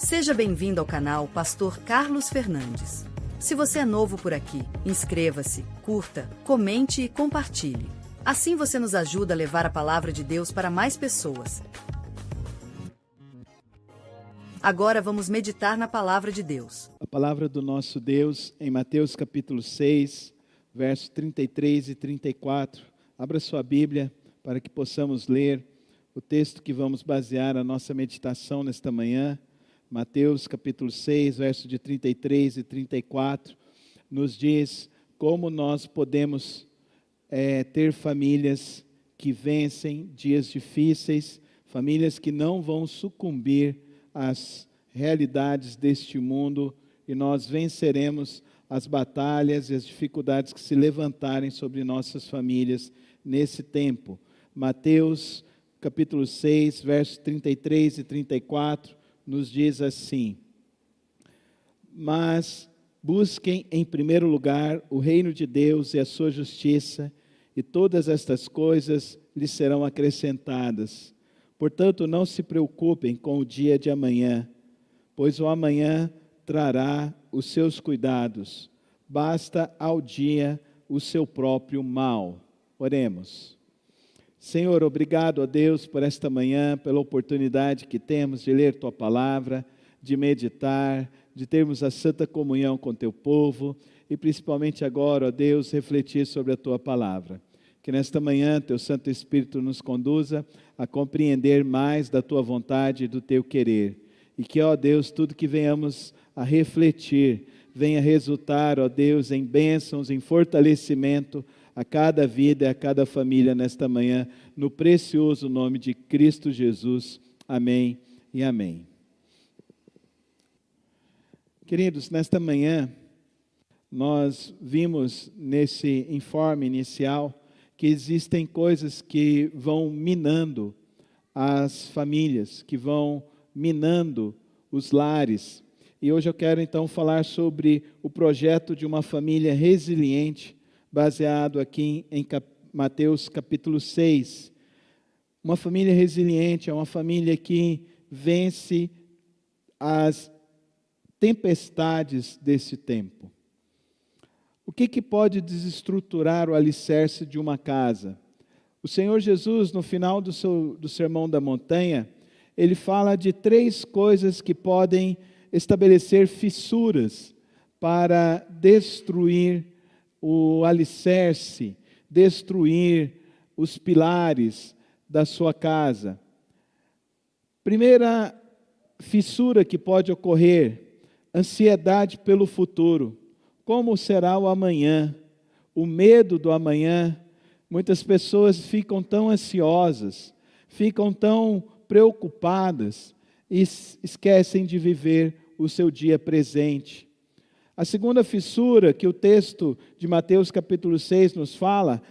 Seja bem-vindo ao canal Pastor Carlos Fernandes. Se você é novo por aqui, inscreva-se, curta, comente e compartilhe. Assim você nos ajuda a levar a palavra de Deus para mais pessoas. Agora vamos meditar na palavra de Deus. A palavra do nosso Deus em Mateus capítulo 6, versos 33 e 34. Abra sua Bíblia para que possamos ler o texto que vamos basear a nossa meditação nesta manhã. Mateus capítulo 6, versos de 33 e 34, nos diz como nós podemos ter famílias que vencem dias difíceis, famílias que não vão sucumbir às realidades deste mundo, e nós venceremos as batalhas e as dificuldades que se levantarem sobre nossas famílias nesse tempo. Mateus capítulo 6, versos 33 e 34, nos diz assim: mas busquem em primeiro lugar o reino de Deus e a sua justiça, e todas estas coisas lhes serão acrescentadas. Portanto, não se preocupem com o dia de amanhã, pois o amanhã trará os seus cuidados. Basta ao dia o seu próprio mal. Oremos. Senhor, obrigado a Deus por esta manhã, pela oportunidade que temos de ler Tua Palavra, de meditar, de termos a santa comunhão com Teu povo e principalmente agora, ó Deus, refletir sobre a Tua Palavra. Que nesta manhã Teu Santo Espírito nos conduza a compreender mais da Tua vontade e do Teu querer. E que, ó Deus, tudo que venhamos a refletir venha resultar, ó Deus, em bênçãos, em fortalecimento a cada vida e a cada família nesta manhã, no precioso nome de Cristo Jesus. Amém e amém. Queridos, nesta manhã, nós vimos nesse informe inicial que existem coisas que vão minando as famílias, que vão minando os lares. E hoje eu quero então falar sobre o projeto de uma família resiliente, baseado aqui em Mateus capítulo 6. Uma família resiliente é uma família que vence as tempestades desse tempo. O que pode desestruturar o alicerce de uma casa? O Senhor Jesus, no final do Sermão da Montanha, ele fala de 3 coisas que podem estabelecer fissuras para destruir o alicerce, destruir os pilares da sua casa. Primeira fissura que pode ocorrer: ansiedade pelo futuro. Como será o amanhã? O medo do amanhã. Muitas pessoas ficam tão ansiosas, ficam tão preocupadas e esquecem de viver o seu dia presente. A segunda fissura que o texto de Mateus capítulo 6 nos fala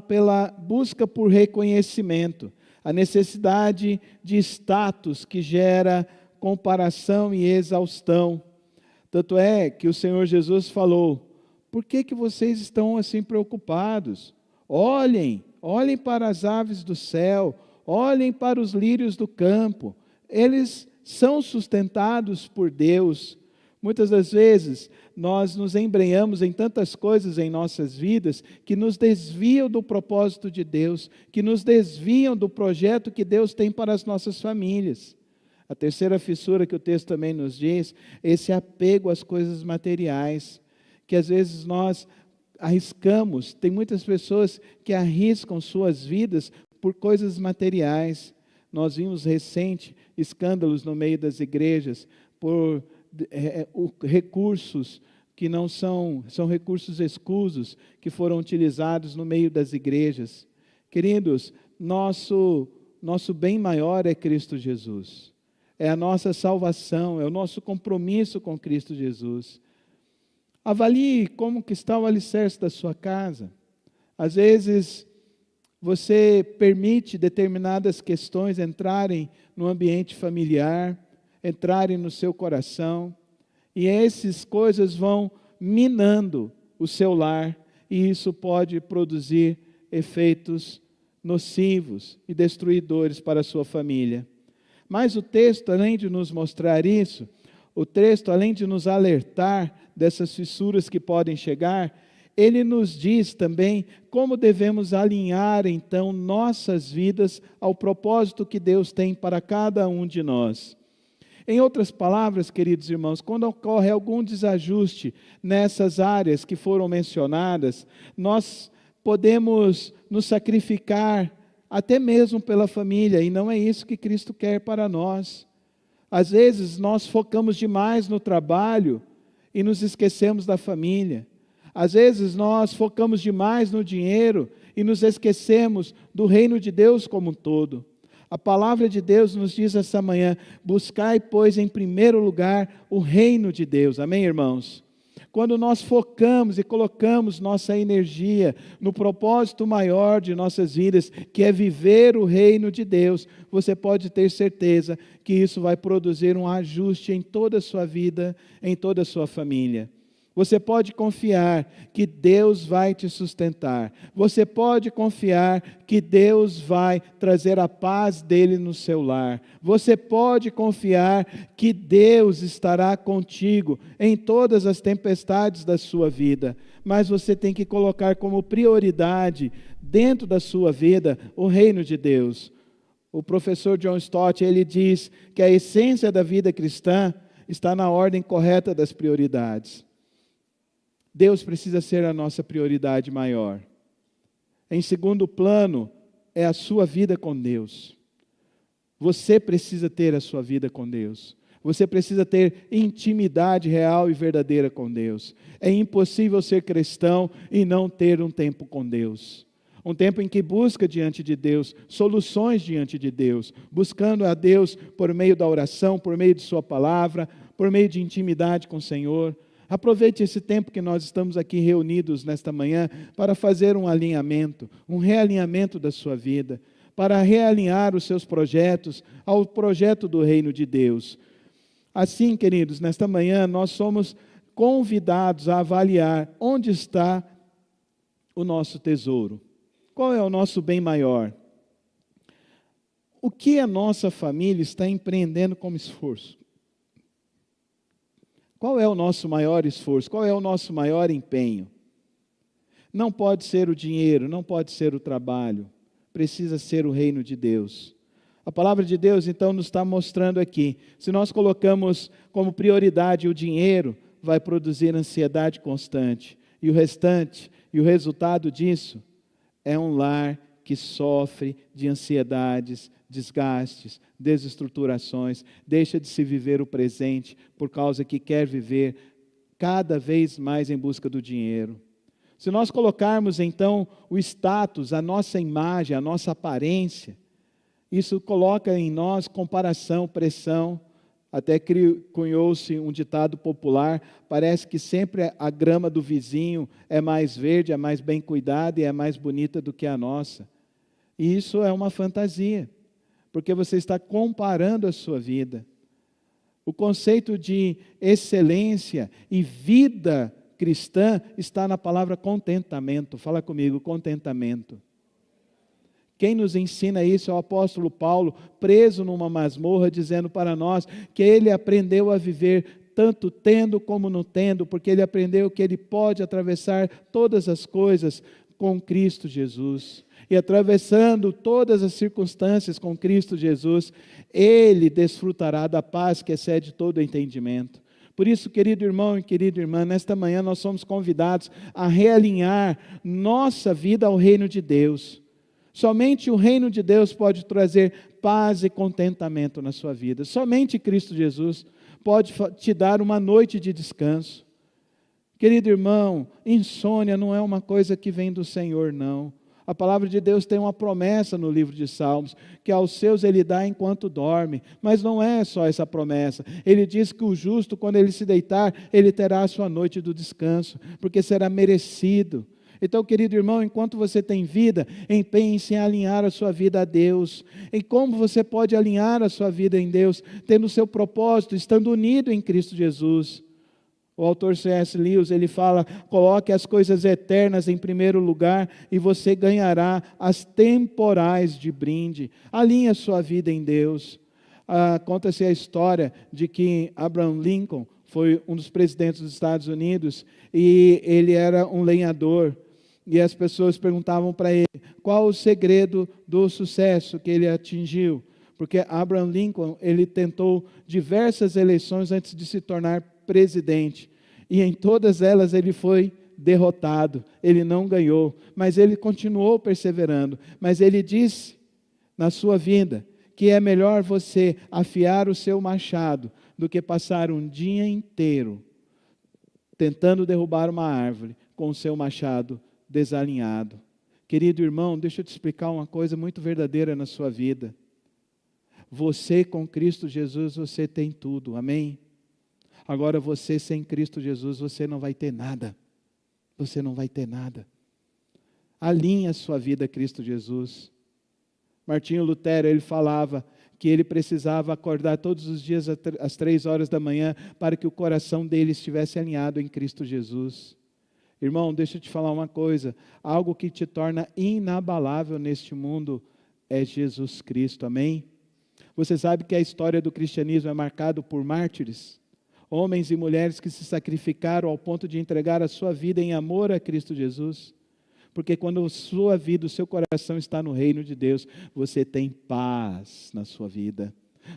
pela busca por reconhecimento, a necessidade de status que gera comparação e exaustão. Tanto é que o Senhor Jesus falou: por que vocês estão assim preocupados? Olhem para as aves do céu, olhem para os lírios do campo, eles são sustentados por Deus. Muitas das vezes, nós nos embrenhamos em tantas coisas em nossas vidas que nos desviam do propósito de Deus, que nos desviam do projeto que Deus tem para as nossas famílias. A terceira fissura que o texto também nos diz, esse apego às coisas materiais, que às vezes nós arriscamos. Tem muitas pessoas que arriscam suas vidas por coisas materiais. Nós vimos recente escândalos no meio das igrejas por recursos que não são recursos escusos que foram utilizados no meio das igrejas. Queridos, nosso bem maior é Cristo Jesus. É a nossa salvação, é o nosso compromisso com Cristo Jesus. Avalie como que está o alicerce da sua casa. Às vezes, você permite determinadas questões entrarem no ambiente familiar, entrarem no seu coração, e essas coisas vão minando o seu lar, e isso pode produzir efeitos nocivos e destruidores para a sua família. Mas o texto, além de nos mostrar isso, o texto, além de nos alertar dessas fissuras que podem chegar, ele nos diz também como devemos alinhar, então, nossas vidas ao propósito que Deus tem para cada um de nós. Em outras palavras, queridos irmãos, quando ocorre algum desajuste nessas áreas que foram mencionadas, nós podemos nos sacrificar até mesmo pela família, e não é isso que Cristo quer para nós. Às vezes nós focamos demais no trabalho e nos esquecemos da família. Às vezes nós focamos demais no dinheiro e nos esquecemos do reino de Deus como um todo. A palavra de Deus nos diz essa manhã: buscai, pois, em primeiro lugar o reino de Deus. Amém, irmãos? Quando nós focamos e colocamos nossa energia no propósito maior de nossas vidas, que é viver o reino de Deus, você pode ter certeza que isso vai produzir um ajuste em toda a sua vida, em toda a sua família. Você pode confiar que Deus vai te sustentar. Você pode confiar que Deus vai trazer a paz dele no seu lar. Você pode confiar que Deus estará contigo em todas as tempestades da sua vida. Mas você tem que colocar como prioridade dentro da sua vida o reino de Deus. O professor John Stott, ele diz que a essência da vida cristã está na ordem correta das prioridades. Deus precisa ser a nossa prioridade maior. Em segundo plano, é a sua vida com Deus. Você precisa ter a sua vida com Deus. Você precisa ter intimidade real e verdadeira com Deus. É impossível ser cristão e não ter um tempo com Deus. Um tempo em que busca diante de Deus, soluções diante de Deus, buscando a Deus por meio da oração, por meio de sua palavra, por meio de intimidade com o Senhor. Aproveite esse tempo que nós estamos aqui reunidos nesta manhã para fazer um alinhamento, um realinhamento da sua vida, para realinhar os seus projetos ao projeto do reino de Deus. Assim, queridos, nesta manhã nós somos convidados a avaliar onde está o nosso tesouro. Qual é o nosso bem maior? O que a nossa família está empreendendo como esforço? Qual é o nosso maior esforço? Qual é o nosso maior empenho? Não pode ser o dinheiro, não pode ser o trabalho. Precisa ser o reino de Deus. A palavra de Deus, então, nos está mostrando aqui. Se nós colocamos como prioridade o dinheiro, vai produzir ansiedade constante. E o restante, e o resultado disso, é um lar que sofre de ansiedades, desgastes, desestruturações, deixa de se viver o presente por causa que quer viver cada vez mais em busca do dinheiro. Se nós colocarmos então o status, a nossa imagem, a nossa aparência, isso coloca em nós comparação, pressão. Até cunhou-se um ditado popular: parece que sempre a grama do vizinho é mais verde, é mais bem cuidada e é mais bonita do que a nossa. E isso é uma fantasia, porque você está comparando a sua vida. O conceito de excelência e vida cristã está na palavra contentamento. Fala comigo, contentamento. Quem nos ensina isso é o apóstolo Paulo, preso numa masmorra, dizendo para nós que ele aprendeu a viver tanto tendo como não tendo, porque ele aprendeu que ele pode atravessar todas as coisas com Cristo Jesus. E atravessando todas as circunstâncias com Cristo Jesus, ele desfrutará da paz que excede todo o entendimento. Por isso, querido irmão e querida irmã, nesta manhã nós somos convidados a realinhar nossa vida ao reino de Deus. Somente o reino de Deus pode trazer paz e contentamento na sua vida. Somente Cristo Jesus pode te dar uma noite de descanso. Querido irmão, insônia não é uma coisa que vem do Senhor, não. A palavra de Deus tem uma promessa no livro de Salmos, que aos seus ele dá enquanto dorme. Mas não é só essa promessa. Ele diz que o justo, quando ele se deitar, ele terá a sua noite do descanso, porque será merecido. Então, querido irmão, enquanto você tem vida, empenhe-se em alinhar a sua vida a Deus. E como você pode alinhar a sua vida em Deus? Tendo o seu propósito, estando unido em Cristo Jesus. O autor C.S. Lewis, ele fala: coloque as coisas eternas em primeiro lugar e você ganhará as temporais de brinde. Alinhe a sua vida em Deus. Conta-se a história de que Abraham Lincoln foi um dos presidentes dos Estados Unidos e ele era um lenhador. E as pessoas perguntavam para ele qual o segredo do sucesso que ele atingiu. Porque Abraham Lincoln, ele tentou diversas eleições antes de se tornar presidente. E em todas elas ele foi derrotado, ele não ganhou. Mas ele continuou perseverando. Mas ele disse na sua vida que é melhor você afiar o seu machado do que passar um dia inteiro tentando derrubar uma árvore com o seu machado desalinhado. Querido irmão, deixa eu te explicar uma coisa muito verdadeira na sua vida. Você com Cristo Jesus, você tem tudo, amém? Agora você sem Cristo Jesus, você não vai ter nada. Você não vai ter nada. Alinhe a sua vida a Cristo Jesus. Martinho Lutero, ele falava que ele precisava acordar todos os dias às 3 horas da manhã para que o coração dele estivesse alinhado em Cristo Jesus. Irmão, deixa eu te falar uma coisa, algo que te torna inabalável neste mundo é Jesus Cristo, amém? Você sabe que a história do cristianismo é marcada por mártires? Homens e mulheres que se sacrificaram ao ponto de entregar a sua vida em amor a Cristo Jesus. Porque quando a sua vida, o seu coração está no reino de Deus, você tem paz na sua vida.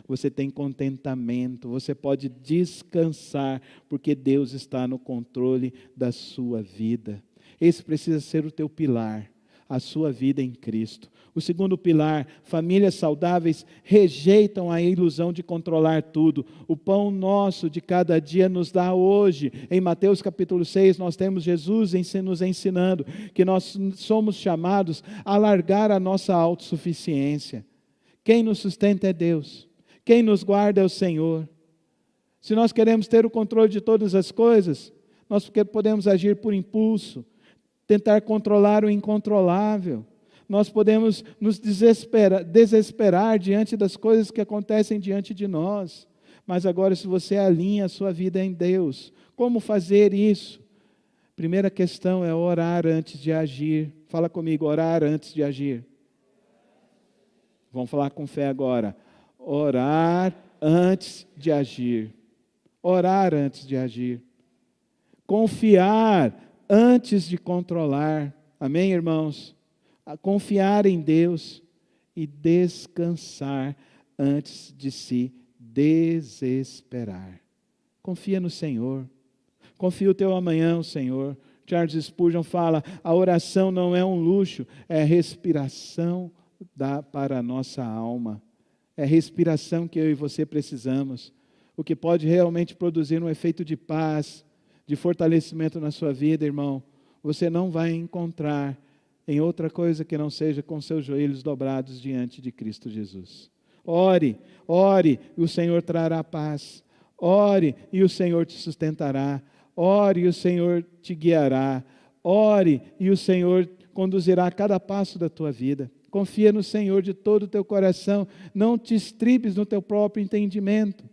Você tem contentamento, você pode descansar, porque Deus está no controle da sua vida. Esse precisa ser o teu pilar, a sua vida em Cristo. O segundo pilar, famílias saudáveis rejeitam a ilusão de controlar tudo. O pão nosso de cada dia nos dá hoje. Em Mateus capítulo 6, nós temos Jesus nos ensinando que nós somos chamados a largar a nossa autossuficiência. Quem nos sustenta é Deus. Quem nos guarda é o Senhor. Se nós queremos ter o controle de todas as coisas, nós podemos agir por impulso, tentar controlar o incontrolável. Nós podemos nos desesperar diante das coisas que acontecem diante de nós. Mas agora, se você alinha a sua vida em Deus, como fazer isso? Primeira questão é orar antes de agir. Fala comigo, orar antes de agir. Vamos falar com fé agora. Orar antes de agir. Orar antes de agir. Confiar antes de controlar. Amém, irmãos? Confiar em Deus e descansar antes de se desesperar. Confia no Senhor. Confia o teu amanhã no Senhor. Charles Spurgeon fala, a oração não é um luxo, é respiração para a nossa alma. É a respiração que eu e você precisamos. O que pode realmente produzir um efeito de paz, de fortalecimento na sua vida, irmão, você não vai encontrar em outra coisa que não seja com seus joelhos dobrados diante de Cristo Jesus. Ore, ore, e o Senhor trará paz. Ore, e o Senhor te sustentará. Ore, e o Senhor te guiará. Ore, e o Senhor conduzirá cada passo da tua vida. Confia no Senhor de todo o teu coração. Não te estribes no teu próprio entendimento.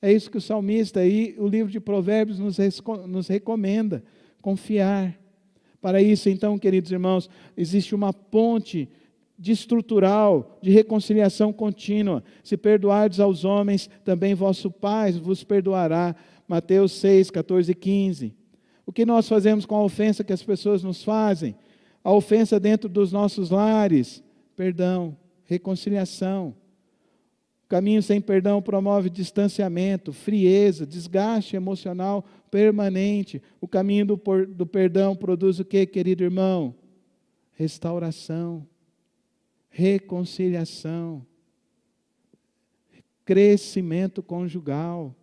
É isso que o salmista e o livro de Provérbios nos recomenda. Confiar. Para isso, então, queridos irmãos, existe uma ponte estrutural de reconciliação contínua. Se perdoardes aos homens, também vosso Pai vos perdoará. Mateus 6, 14 e 15. O que nós fazemos com a ofensa que as pessoas nos fazem? A ofensa dentro dos nossos lares, perdão, reconciliação. O caminho sem perdão promove distanciamento, frieza, desgaste emocional permanente. O caminho do perdão produz o que, querido irmão? Restauração, reconciliação, crescimento conjugal.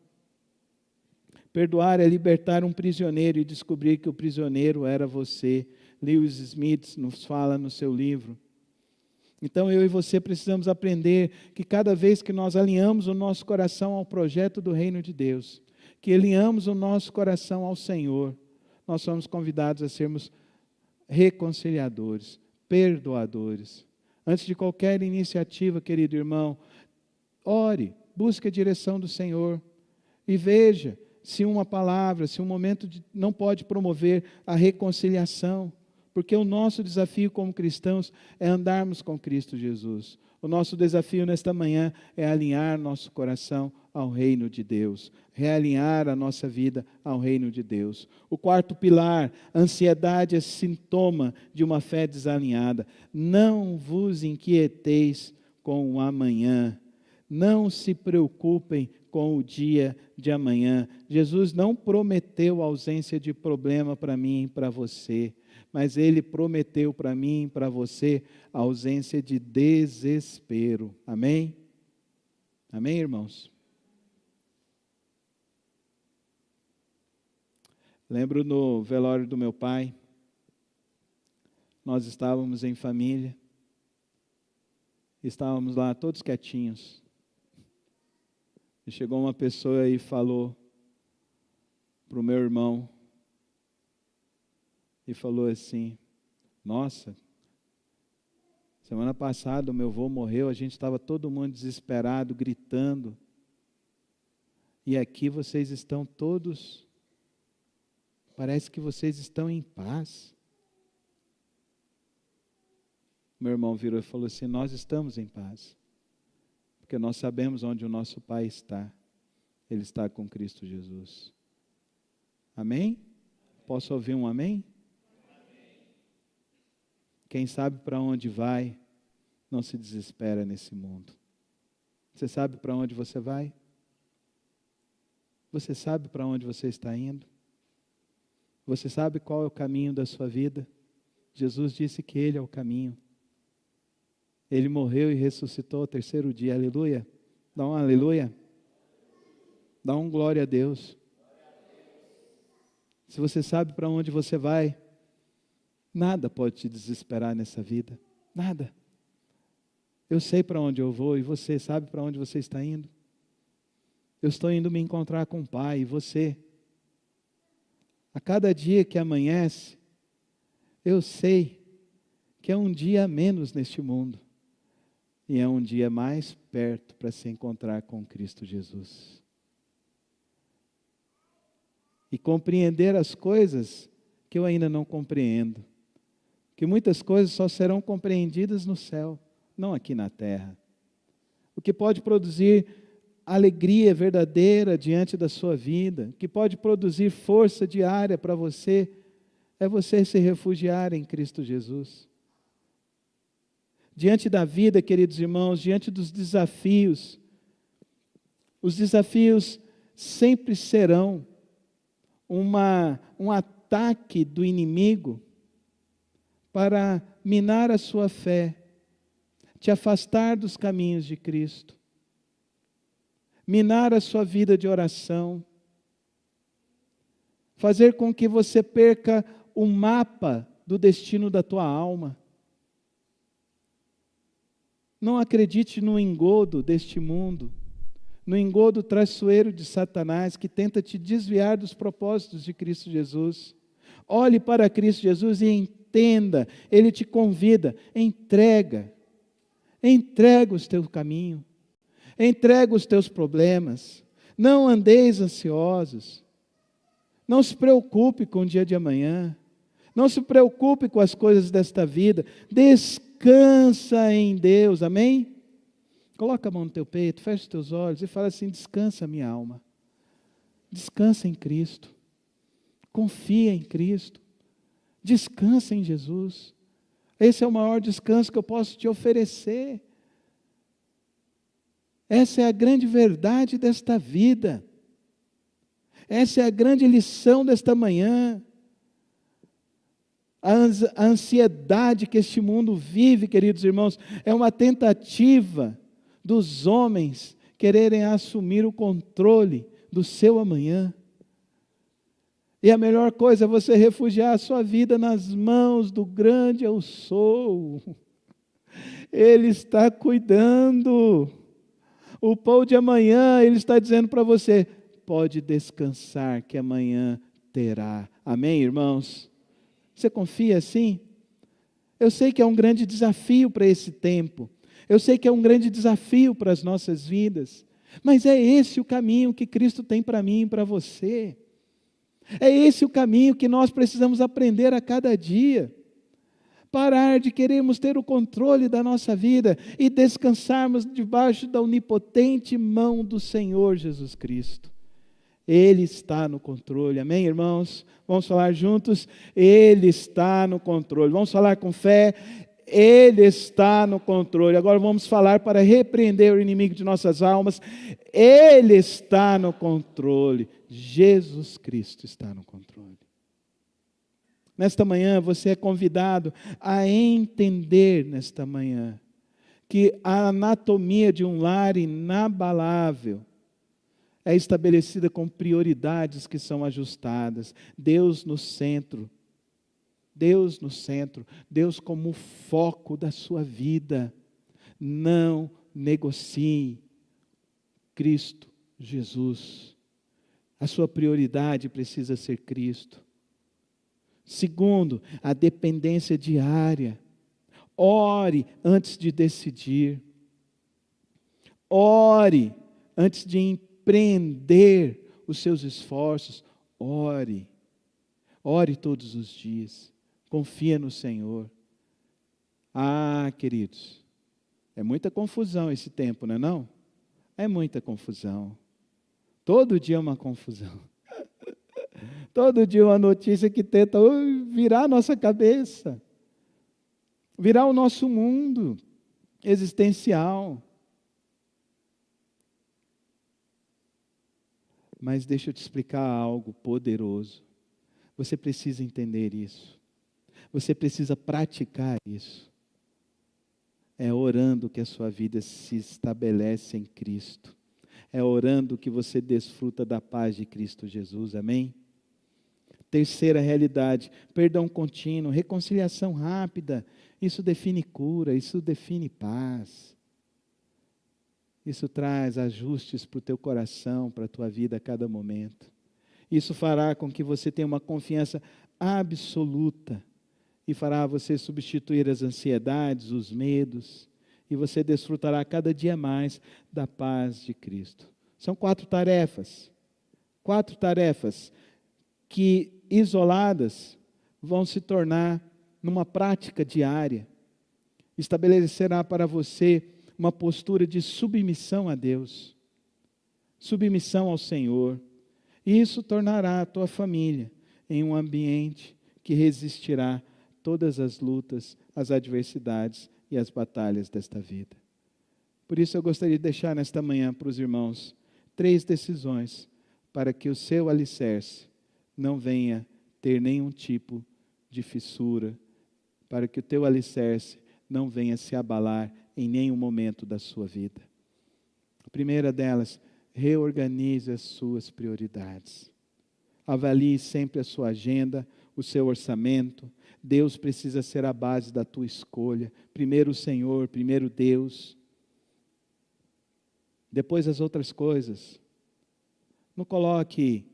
Perdoar é libertar um prisioneiro e descobrir que o prisioneiro era você. Lewis Smith nos fala no seu livro. Então eu e você precisamos aprender que cada vez que nós alinhamos o nosso coração ao projeto do reino de Deus, que alinhamos o nosso coração ao Senhor, nós somos convidados a sermos reconciliadores, perdoadores. Antes de qualquer iniciativa, querido irmão, ore, busque a direção do Senhor e veja se uma palavra, se um momento não pode promover a reconciliação. Porque o nosso desafio como cristãos é andarmos com Cristo Jesus. O nosso desafio nesta manhã é alinhar nosso coração ao reino de Deus, realinhar a nossa vida ao reino de Deus. O quarto pilar, a ansiedade é sintoma de uma fé desalinhada. Não vos inquieteis com o amanhã, não se preocupem com o dia de amanhã. Jesus não prometeu ausência de problema para mim e para você, mas Ele prometeu para mim e para você a ausência de desespero. Amém? Amém, irmãos? Lembro no velório do meu pai, nós estávamos em família, estávamos lá todos quietinhos. E chegou uma pessoa e falou para o meu irmão, e falou assim: nossa, semana passada o meu avô morreu, a gente estava todo mundo desesperado, gritando, e aqui vocês estão todos, parece que vocês estão em paz. Meu irmão virou e falou assim: nós estamos em paz, porque nós sabemos onde o nosso Pai está, Ele está com Cristo Jesus. Amém? Posso ouvir um amém? Quem sabe para onde vai, não se desespera nesse mundo. Você sabe para onde você vai? Você sabe para onde você está indo? Você sabe qual é o caminho da sua vida? Jesus disse que Ele é o caminho. Ele morreu e ressuscitou ao terceiro dia, aleluia. Dá um aleluia. Dá um glória a Deus. Se você sabe para onde você vai, nada pode te desesperar nessa vida, nada. Eu sei para onde eu vou e você sabe para onde você está indo. Eu estou indo me encontrar com o Pai e você. A cada dia que amanhece, eu sei que é um dia a menos neste mundo. E é um dia mais perto para se encontrar com Cristo Jesus. E compreender as coisas que eu ainda não compreendo. Que muitas coisas só serão compreendidas no céu, não aqui na terra. O que pode produzir alegria verdadeira diante da sua vida, que pode produzir força diária para você, é você se refugiar em Cristo Jesus. Diante da vida, queridos irmãos, diante dos desafios, os desafios sempre serão um ataque do inimigo para minar a sua fé, te afastar dos caminhos de Cristo, minar a sua vida de oração, fazer com que você perca o mapa do destino da tua alma. Não acredite no engodo deste mundo, no engodo traiçoeiro de Satanás, que tenta te desviar dos propósitos de Cristo Jesus. Olhe para Cristo Jesus e entenda, Ele te convida, entrega os teus caminhos, entrega os teus problemas, não andeis ansiosos, não se preocupe com o dia de amanhã, não se preocupe com as coisas desta vida, descansa em Deus, amém? Coloca a mão no teu peito, fecha os teus olhos e fala assim: descansa minha alma, descansa em Cristo, confia em Cristo, descansa em Jesus. Esse é o maior descanso que eu posso te oferecer. Essa é a grande verdade desta vida. Essa é a grande lição desta manhã. A ansiedade que este mundo vive, queridos irmãos, é uma tentativa dos homens quererem assumir o controle do seu amanhã. E a melhor coisa é você refugiar a sua vida nas mãos do grande eu sou. Ele está cuidando. O pão de amanhã, Ele está dizendo para você, pode descansar que amanhã terá. Amém, irmãos? Você confia assim? Eu sei que é um grande desafio para esse tempo. Eu sei que é um grande desafio para as nossas vidas. Mas é esse o caminho que Cristo tem para mim e para você. É esse o caminho que nós precisamos aprender a cada dia. Parar de querermos ter o controle da nossa vida e descansarmos debaixo da onipotente mão do Senhor Jesus Cristo. Ele está no controle, amém, irmãos? Vamos falar juntos? Ele está no controle. Vamos falar com fé? Ele está no controle. Agora vamos falar para repreender o inimigo de nossas almas. Ele está no controle. Jesus Cristo está no controle. Nesta manhã você é convidado a entender nesta manhã que a anatomia de um lar inabalável é estabelecida com prioridades que são ajustadas. Deus no centro. Deus no centro. Deus como foco da sua vida. Não negocie Cristo Jesus. A sua prioridade precisa ser Cristo. Segundo, a dependência diária. Ore antes de decidir. Ore antes de empreender os seus esforços. Ore. Ore todos os dias. Confia no Senhor. Ah, queridos, é muita confusão esse tempo, não é não? É muita confusão. Todo dia é uma confusão. Todo dia uma notícia que tenta virar a nossa cabeça. Virar o nosso mundo existencial. Mas deixa eu te explicar algo poderoso. Você precisa entender isso. Você precisa praticar isso. É orando que a sua vida se estabelece em Cristo. É orando que você desfruta da paz de Cristo Jesus. Amém? Terceira realidade, perdão contínuo, reconciliação rápida. Isso define cura, isso define paz. Isso traz ajustes para o teu coração, para a tua vida a cada momento. Isso fará com que você tenha uma confiança absoluta e fará você substituir as ansiedades, os medos, e você desfrutará cada dia mais da paz de Cristo. São 4 tarefas. 4 tarefas que, isoladas, vão se tornar numa prática diária. Estabelecerá para você uma postura de submissão a Deus, submissão ao Senhor. E isso tornará a tua família em um ambiente que resistirá todas as lutas, as adversidades e as batalhas desta vida. Por isso eu gostaria de deixar nesta manhã para os irmãos 3 decisões para que o seu alicerce não venha ter nenhum tipo de fissura, para que o teu alicerce não venha se abalar em nenhum momento da sua vida. A primeira delas, reorganize as suas prioridades. Avalie sempre a sua agenda, o seu orçamento. Deus precisa ser a base da tua escolha. Primeiro o Senhor, primeiro Deus. Depois as outras coisas. Não coloque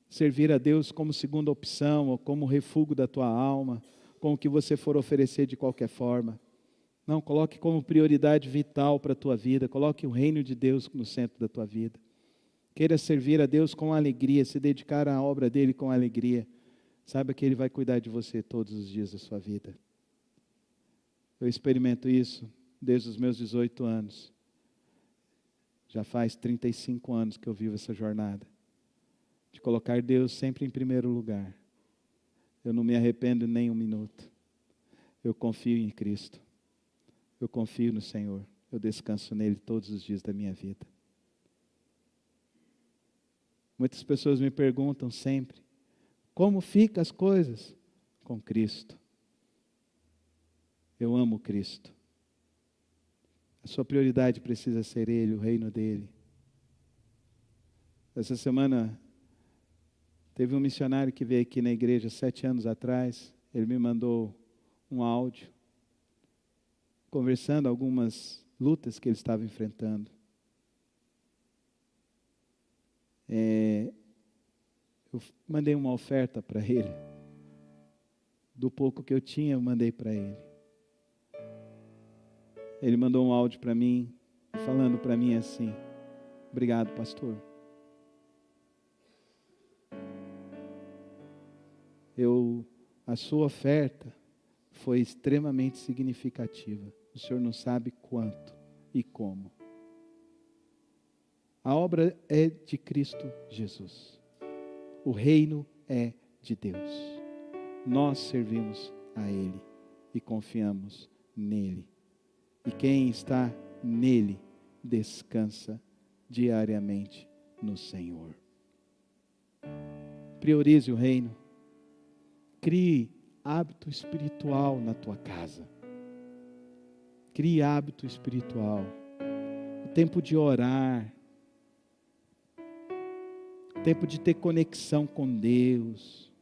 servir a Deus como segunda opção ou como refúgio da tua alma, com o que você for oferecer de qualquer forma. Não, coloque como prioridade vital para a tua vida. Coloque o reino de Deus no centro da tua vida. Queira servir a Deus com alegria, se dedicar à obra dEle com alegria. Saiba que Ele vai cuidar de você todos os dias da sua vida. Eu experimento isso desde os meus 18 anos. Já faz 35 anos que eu vivo essa jornada. De colocar Deus sempre em primeiro lugar. Eu não me arrependo nem um minuto. Eu confio em Cristo. Eu confio no Senhor. Eu descanso nele todos os dias da minha vida. Muitas pessoas me perguntam sempre, como ficam as coisas com Cristo? Eu amo Cristo. A sua prioridade precisa ser Ele, o reino dEle. Essa semana, teve um missionário que veio aqui na igreja 7 anos atrás. Ele me mandou um áudio, conversando algumas lutas que ele estava enfrentando. Eu mandei uma oferta para ele. Do pouco que eu tinha, eu mandei para ele. Ele mandou um áudio para mim, falando para mim assim: obrigado, pastor. A sua oferta foi extremamente significativa. O Senhor não sabe quanto e como. A obra é de Cristo Jesus. O reino é de Deus. Nós servimos a Ele e confiamos nele. E quem está nele descansa diariamente no Senhor. Priorize o reino. Crie hábito espiritual na tua casa. Crie hábito espiritual. O tempo de orar. O tempo de ter conexão com Deus.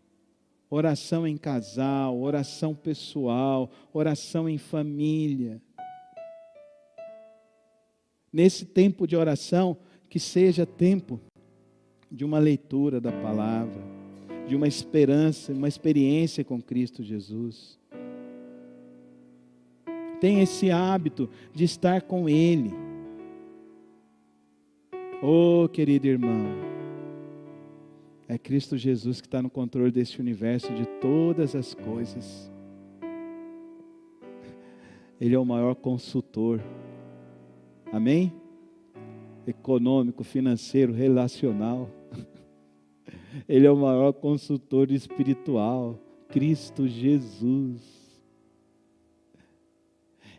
Oração em casal, oração pessoal, oração em família. Nesse tempo de oração, que seja tempo de uma leitura da palavra, de uma esperança, uma experiência com Cristo Jesus. Tenha esse hábito de estar com Ele. Oh, querido irmão, é Cristo Jesus que está no controle deste universo, de todas as coisas. Ele é o maior consultor. Amém? Econômico, financeiro, relacional. Ele é o maior consultor espiritual. Cristo Jesus.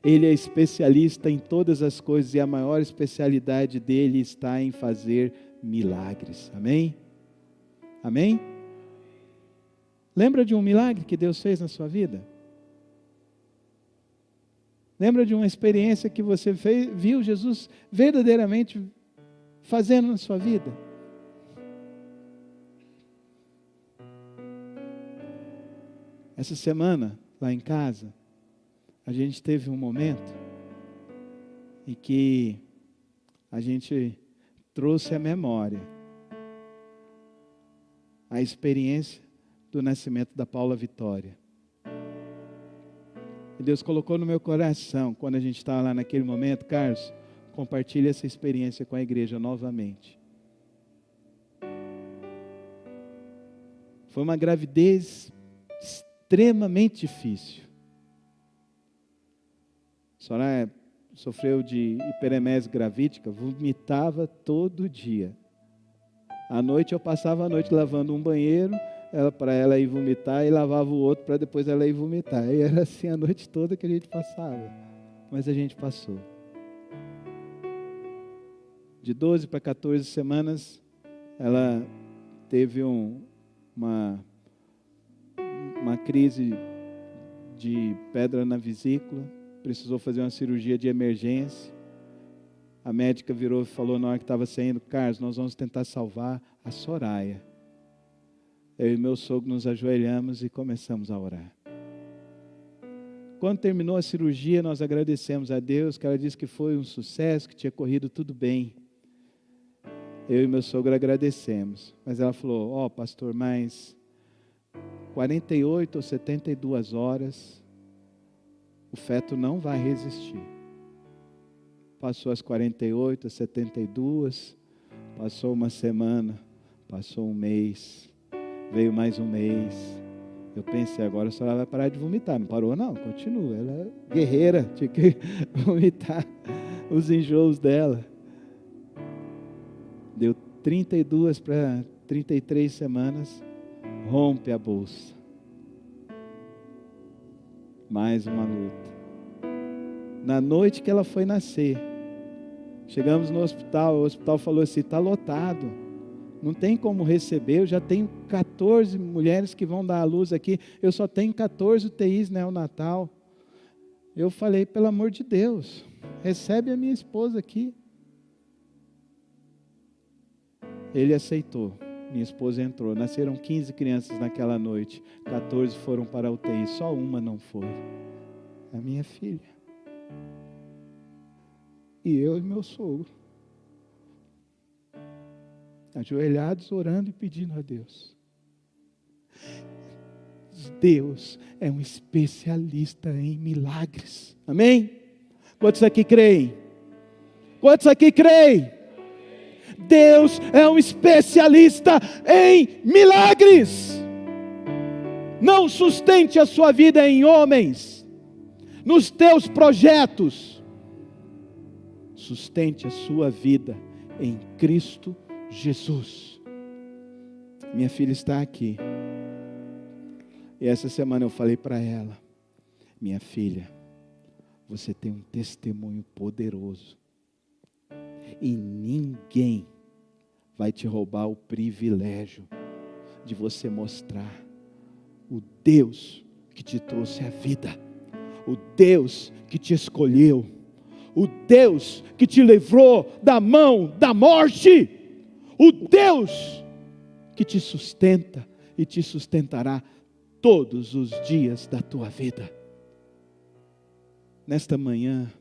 Ele é especialista em todas as coisas e a maior especialidade dele está em fazer milagres. Amém? Amém? Lembra de um milagre que Deus fez na sua vida? Lembra de uma experiência que você viu Jesus verdadeiramente fazendo na sua vida? Essa semana, lá em casa, a gente teve um momento em que a gente trouxe à memória a experiência do nascimento da Paula Vitória. E Deus colocou no meu coração, quando a gente estava lá naquele momento, Carlos, compartilhe essa experiência com a igreja novamente. Foi uma gravidez extremamente difícil. Soraya sofreu de hiperemese gravídica, vomitava todo dia. À noite eu passava a noite lavando um banheiro, para ela ir vomitar, e lavava o outro para depois ela ir vomitar. E era assim a noite toda que a gente passava. Mas a gente passou. De 12 para 14 semanas, ela teve uma crise de pedra na vesícula, precisou fazer uma cirurgia de emergência. A médica virou e falou na hora que estava saindo: Carlos, nós vamos tentar salvar a Soraya. Eu e meu sogro nos ajoelhamos e começamos a orar. Quando terminou a cirurgia, nós agradecemos a Deus, que ela disse que foi um sucesso, que tinha corrido tudo bem. Eu e meu sogro agradecemos. Mas ela falou: pastor, mais 48 ou 72 horas, o feto não vai resistir. Passou as 48, as 72, passou uma semana, passou um mês, veio mais um mês. Eu pensei, agora a senhora vai parar de vomitar. Não parou não, continua. Ela é guerreira, tinha que vomitar os enjoos dela. Deu 32 para 33 semanas, rompe a bolsa. Mais uma luta. Na noite que ela foi nascer, chegamos no hospital, o hospital falou assim: está lotado, não tem como receber, eu já tenho 14 mulheres que vão dar à luz aqui, eu só tenho 14 UTIs neonatal. Eu falei: pelo amor de Deus, recebe a minha esposa aqui. Ele aceitou, minha esposa entrou, nasceram 15 crianças naquela noite, 14 foram para a UTI, só uma não foi, a minha filha. E eu e meu sogro, ajoelhados, orando e pedindo a Deus. Deus é um especialista em milagres. Amém? Quantos aqui creem? Quantos aqui creem? Deus é um especialista em milagres. Não sustente a sua vida em homens, nos teus projetos. Sustente a sua vida em Cristo Jesus. Minha filha está aqui. E essa semana eu falei para ela: minha filha, você tem um testemunho poderoso. E ninguém vai te roubar o privilégio de você mostrar o Deus que te trouxe a vida, o Deus que te escolheu, o Deus que te livrou da mão da morte, o Deus que te sustenta e te sustentará todos os dias da tua vida. Nesta manhã,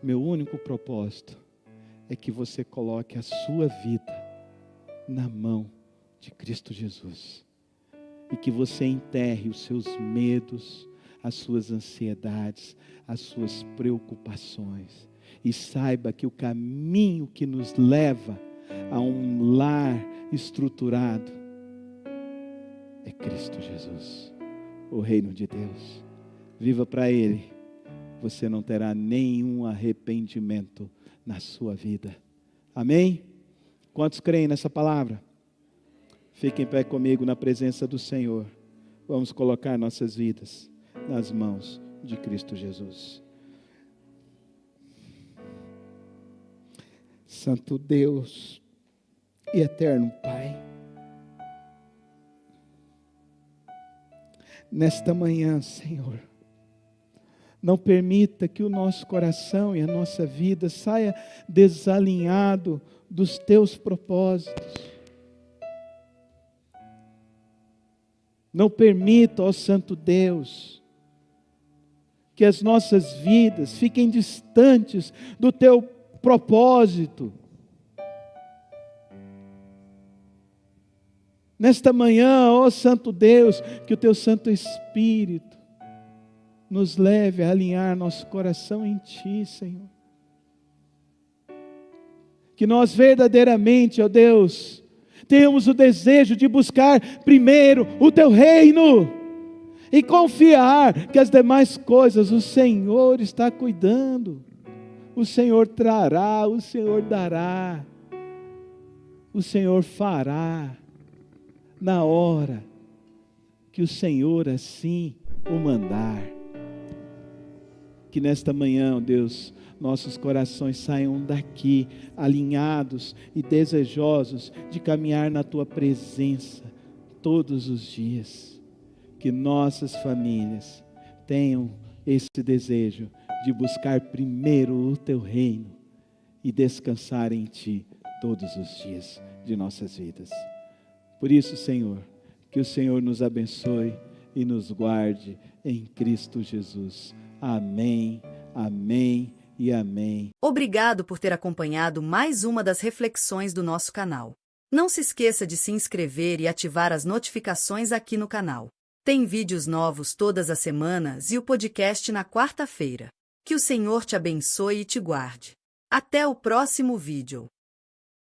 meu único propósito é que você coloque a sua vida na mão de Cristo Jesus. E que você enterre os seus medos, as suas ansiedades, as suas preocupações. E saiba que o caminho que nos leva a um lar estruturado é Cristo Jesus, o reino de Deus. Viva para Ele. Você não terá nenhum arrependimento na sua vida. Amém? Quantos creem nessa palavra? Fiquem em pé comigo na presença do Senhor. Vamos colocar nossas vidas nas mãos de Cristo Jesus. Santo Deus e eterno Pai, nesta manhã, Senhor, não permita que o nosso coração e a nossa vida saia desalinhado dos teus propósitos. Não permita, ó Santo Deus, que as nossas vidas fiquem distantes do teu propósito. Nesta manhã, ó Santo Deus, que o teu Santo Espírito nos leve a alinhar nosso coração em Ti, Senhor. Que nós verdadeiramente, ó Deus, temos o desejo de buscar primeiro o Teu reino e confiar que as demais coisas o Senhor está cuidando. O Senhor trará, o Senhor dará, o Senhor fará na hora que o Senhor assim o mandar. Que nesta manhã, ó Deus, nossos corações saiam daqui alinhados e desejosos de caminhar na Tua presença todos os dias. Que nossas famílias tenham esse desejo de buscar primeiro o Teu reino e descansar em Ti todos os dias de nossas vidas. Por isso, Senhor, que o Senhor nos abençoe e nos guarde em Cristo Jesus. Amém, amém e amém. Obrigado por ter acompanhado mais uma das reflexões do nosso canal. Não se esqueça de se inscrever e ativar as notificações aqui no canal. Tem vídeos novos todas as semanas e o podcast na quarta-feira. Que o Senhor te abençoe e te guarde. Até o próximo vídeo.